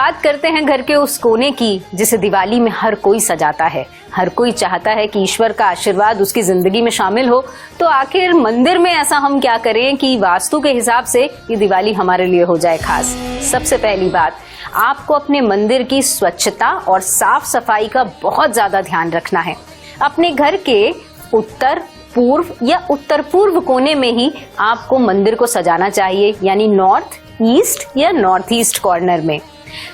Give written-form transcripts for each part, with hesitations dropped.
बात करते हैं घर के उस कोने की जिसे दिवाली में हर कोई सजाता है। हर कोई चाहता है कि ईश्वर का आशीर्वाद उसकी जिंदगी में शामिल हो। तो आखिर मंदिर में ऐसा हम क्या करें कि वास्तु के हिसाब से ये दिवाली हमारे लिए हो जाए खास। सबसे पहली बात, आपको अपने मंदिर की स्वच्छता और साफ सफाई का बहुत ज्यादा ध्यान रखना है। अपने घर के उत्तर पूर्व या उत्तर पूर्व कोने में ही आपको मंदिर को सजाना चाहिए, यानी नॉर्थ ईस्ट या नॉर्थ ईस्ट कॉर्नर में।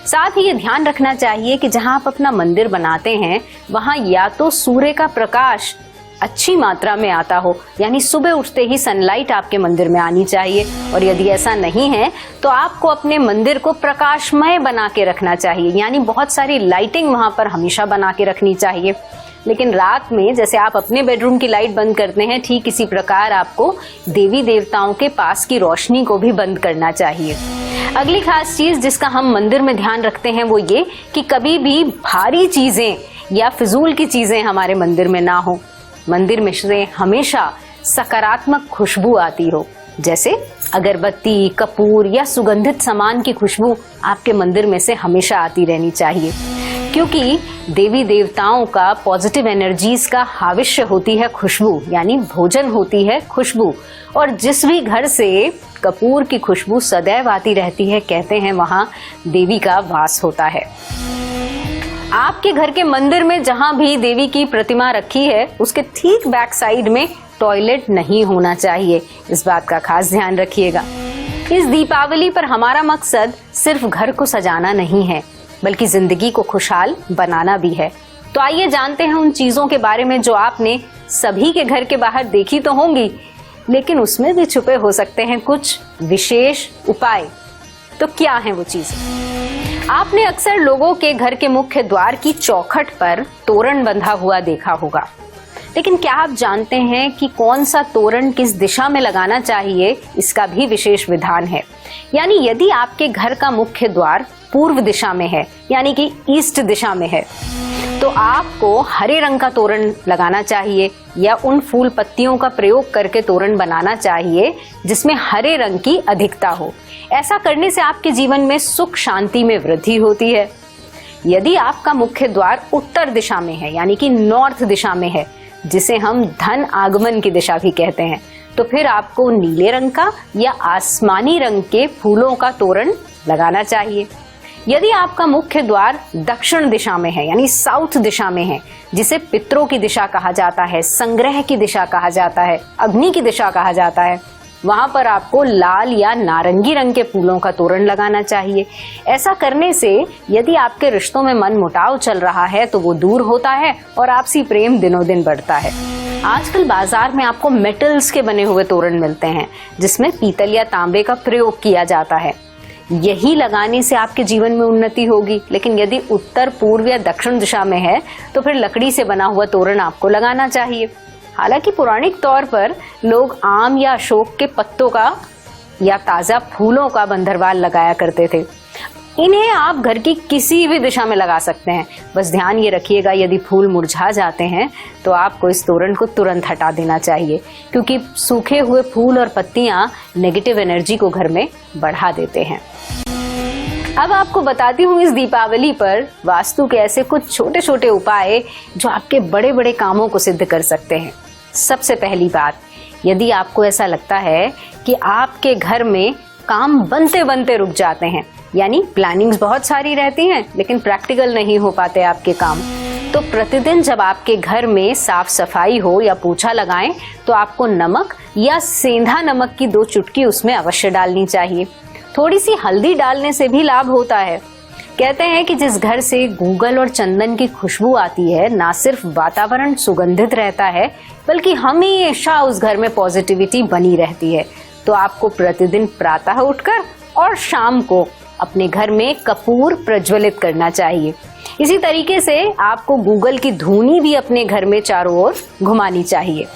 साथ ही ये ध्यान रखना चाहिए कि जहां आप अपना मंदिर बनाते हैं वहां या तो सूर्य का प्रकाश अच्छी मात्रा में आता हो, यानी सुबह उठते ही सनलाइट आपके मंदिर में आनी चाहिए, और यदि ऐसा नहीं है तो आपको अपने मंदिर को प्रकाशमय बना के रखना चाहिए, यानी बहुत सारी लाइटिंग वहां पर हमेशा बना के रखनी चाहिए। लेकिन रात में जैसे आप अपने बेडरूम की लाइट बंद करते हैं, ठीक इसी प्रकार आपको देवी देवताओं के पास की रोशनी को भी बंद करना चाहिए। अगली खास चीज जिसका हम मंदिर में ध्यान रखते हैं वो ये कि कभी भी भारी चीजें या फिजूल की चीजें हमारे मंदिर में ना हो। मंदिर में से हमेशा सकारात्मक खुशबू आती हो, जैसे अगरबत्ती, कपूर या सुगंधित सामान की खुशबू आपके मंदिर में से हमेशा आती रहनी चाहिए, क्योंकि देवी देवताओं का पॉजिटिव एनर्जीज का हाविष्य होती है खुशबू, यानी भोजन होती है खुशबू। और जिस भी घर से कपूर की खुशबू सदैव आती रहती है, कहते हैं वहां देवी का वास होता है। आपके घर के मंदिर में जहां भी देवी की प्रतिमा रखी है उसके ठीक बैक साइड में टॉयलेट नहीं होना चाहिए, इस बात का खास ध्यान रखिएगा। इस दीपावली पर हमारा मकसद सिर्फ घर को सजाना नहीं है, बल्कि जिंदगी को खुशहाल बनाना भी है। तो आइए जानते हैं उन चीजों के बारे में जो आपने सभी के घर के बाहर देखी तो होंगी, लेकिन उसमें भी छुपे हो सकते हैं कुछ विशेष उपाय। तो क्या है वो चीजें? आपने अक्सर लोगों के घर के मुख्य द्वार की चौखट पर तोरण बंधा हुआ देखा होगा, लेकिन क्या आप जानते हैं कि कौन सा तोरण किस दिशा में लगाना चाहिए? इसका भी विशेष विधान है। यानी यदि आपके घर का मुख्य द्वार पूर्व दिशा में है, यानी कि ईस्ट दिशा में है, तो आपको हरे रंग का तोरण लगाना चाहिए या उन फूल पत्तियों का प्रयोग करके तोरण बनाना चाहिए जिसमें हरे रंग की अधिकता हो। ऐसा करने से आपके जीवन में सुख शांति में वृद्धि होती है। यदि आपका मुख्य द्वार उत्तर दिशा में है, यानी कि नॉर्थ दिशा में है, जिसे हम धन आगमन की दिशा भी कहते हैं, तो फिर आपको नीले रंग का या आसमानी रंग के फूलों का तोरण लगाना चाहिए। यदि आपका मुख्य द्वार दक्षिण दिशा में है, यानी साउथ दिशा में है, जिसे पितरों की दिशा कहा जाता है, संग्रह की दिशा कहा जाता है, अग्नि की दिशा कहा जाता है, वहां पर आपको लाल या नारंगी रंग के फूलों का तोरण लगाना चाहिए। ऐसा करने से यदि आपके रिश्तों में मन मुटाव चल रहा है तो वो दूर होता है और आपसी प्रेम दिनों दिन बढ़ता है। आजकल बाजार में आपको मेटल्स के बने हुए तोरण मिलते हैं जिसमें पीतल या तांबे का प्रयोग किया जाता है। यही लगाने से आपके जीवन में उन्नति होगी। लेकिन यदि उत्तर पूर्व या दक्षिण दिशा में है तो फिर लकड़ी से बना हुआ तोरण आपको लगाना चाहिए। हालांकि पौराणिक तौर पर लोग आम या अशोक के पत्तों का या ताजा फूलों का बंदरवाल लगाया करते थे। इन्हें आप घर की किसी भी दिशा में लगा सकते हैं। बस ध्यान ये रखिएगा, यदि फूल मुरझा जाते हैं तो आपको इस तोरण को तुरंत हटा देना चाहिए, क्योंकि सूखे हुए फूल और पत्तियां नेगेटिव एनर्जी को घर में बढ़ा देते हैं। अब आपको बताती हूँ इस दीपावली पर वास्तु के ऐसे कुछ छोटे छोटे उपाय जो आपके बड़े बड़े कामों को सिद्ध कर सकते हैं। सबसे पहली बात, यदि आपको ऐसा लगता है कि आपके घर में काम बनते बनते रुक जाते हैं, यानी प्लानिंग्स बहुत सारी रहती हैं लेकिन प्रैक्टिकल नहीं हो पाते आपके काम, तो प्रतिदिन जब आपके घर में साफ सफाई हो या पोछा लगाएं तो आपको नमक या सेंधा नमक की 2 चुटकी उसमें अवश्य डालनी चाहिए। थोड़ी सी हल्दी डालने से भी लाभ होता है। कहते हैं कि जिस घर से गूगल और चंदन की खुशबू आती है, ना सिर्फ वातावरण सुगंधित रहता है बल्कि हमेशा उस घर में पॉजिटिविटी बनी रहती है। तो आपको प्रतिदिन प्रातः उठकर और शाम को अपने घर में कपूर प्रज्वलित करना चाहिए। इसी तरीके से आपको गूगल की धूनी भी अपने घर में चारों ओर घुमानी चाहिए।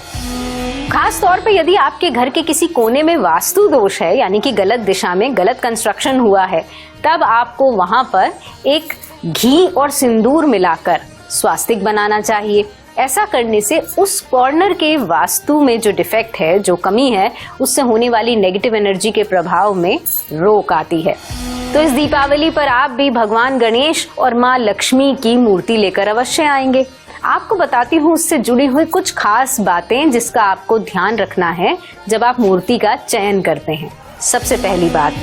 खास तौर पे यदि आपके घर के किसी कोने में वास्तु दोष है, यानी कि गलत दिशा में गलत कंस्ट्रक्शन हुआ है, तब आपको वहां पर एक घी और सिंदूर मिलाकर स्वास्तिक बनाना चाहिए। ऐसा करने से उस कॉर्नर के वास्तु में जो डिफेक्ट है, जो कमी है, उससे होने वाली नेगेटिव एनर्जी के प्रभाव में रोक आती है। तो इस दीपावली पर आप भी भगवान गणेश और माँ लक्ष्मी की मूर्ति लेकर अवश्य आएंगे। आपको बताती हूँ उससे जुड़ी हुई कुछ खास बातें जिसका आपको ध्यान रखना है जब आप मूर्ति का चयन करते हैं। सबसे पहली बात,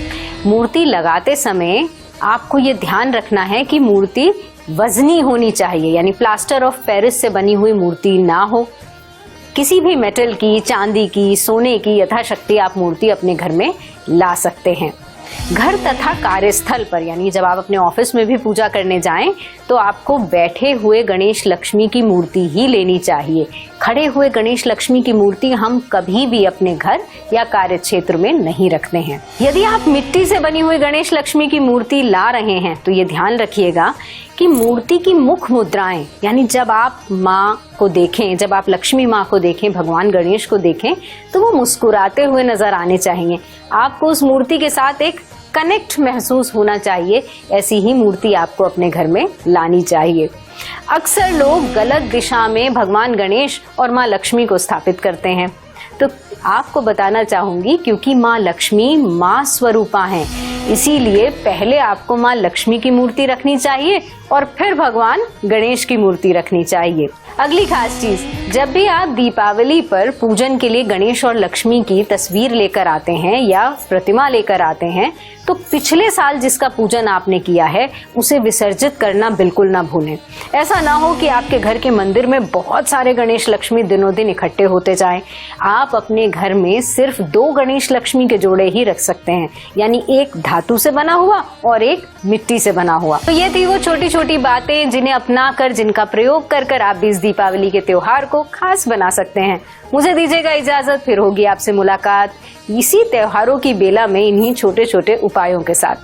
मूर्ति लगाते समय आपको ये ध्यान रखना है कि मूर्ति वजनी होनी चाहिए, यानी प्लास्टर ऑफ पेरिस से बनी हुई मूर्ति ना हो। किसी भी मेटल की, चांदी की, सोने की यथाशक्ति आप मूर्ति अपने घर में ला सकते हैं। घर तथा कार्यस्थल पर, यानी जब आप अपने ऑफिस में भी पूजा करने जाएं तो आपको बैठे हुए गणेश लक्ष्मी की मूर्ति ही लेनी चाहिए। खड़े हुए गणेश लक्ष्मी की मूर्ति हम कभी भी अपने घर या कार्य क्षेत्र में नहीं रखते हैं। यदि आप मिट्टी से बनी हुई गणेश लक्ष्मी की मूर्ति ला रहे हैं तो ये ध्यान रखिएगा कि मूर्ति की मुख मुद्राएं, यानी जब आप माँ को देखें, जब आप लक्ष्मी माँ को देखें, भगवान गणेश को देखें, तो वो मुस्कुराते हुए नजर आने चाहिए। आपको उस मूर्ति के साथ एक कनेक्ट महसूस होना चाहिए। ऐसी ही मूर्ति आपको अपने घर में लानी चाहिए। अक्सर लोग गलत दिशा में भगवान गणेश और माँ लक्ष्मी को स्थापित करते हैं, तो आपको बताना चाहूंगी क्योंकि माँ लक्ष्मी माँ स्वरूपा हैं, इसीलिए पहले आपको माँ लक्ष्मी की मूर्ति रखनी चाहिए और फिर भगवान गणेश की मूर्ति रखनी चाहिए। अगली खास चीज, जब भी आप दीपावली पर पूजन के लिए गणेश और लक्ष्मी की तस्वीर लेकर आते हैं या प्रतिमा लेकर आते हैं तो पिछले साल जिसका पूजन आपने किया है उसे विसर्जित करना बिल्कुल ना भूलें। ऐसा ना हो कि आपके घर के मंदिर में बहुत सारे गणेश लक्ष्मी दिनों दिन इकट्ठे होते जाएं। आप अपने घर में सिर्फ 2 गणेश लक्ष्मी के जोड़े ही रख सकते हैं, यानी एक धातु से बना हुआ और एक मिट्टी से बना हुआ। तो ये थी वो छोटी छोटी बातें जिन्हें अपनाकर, जिनका प्रयोग कर आप भी इस दीपावली के त्योहार को खास बना सकते हैं। मुझे दीजिएगा इजाजत, फिर होगी आपसे मुलाकात इसी त्योहारों की बेला में इन्हीं छोटे छोटे उपायों के साथ।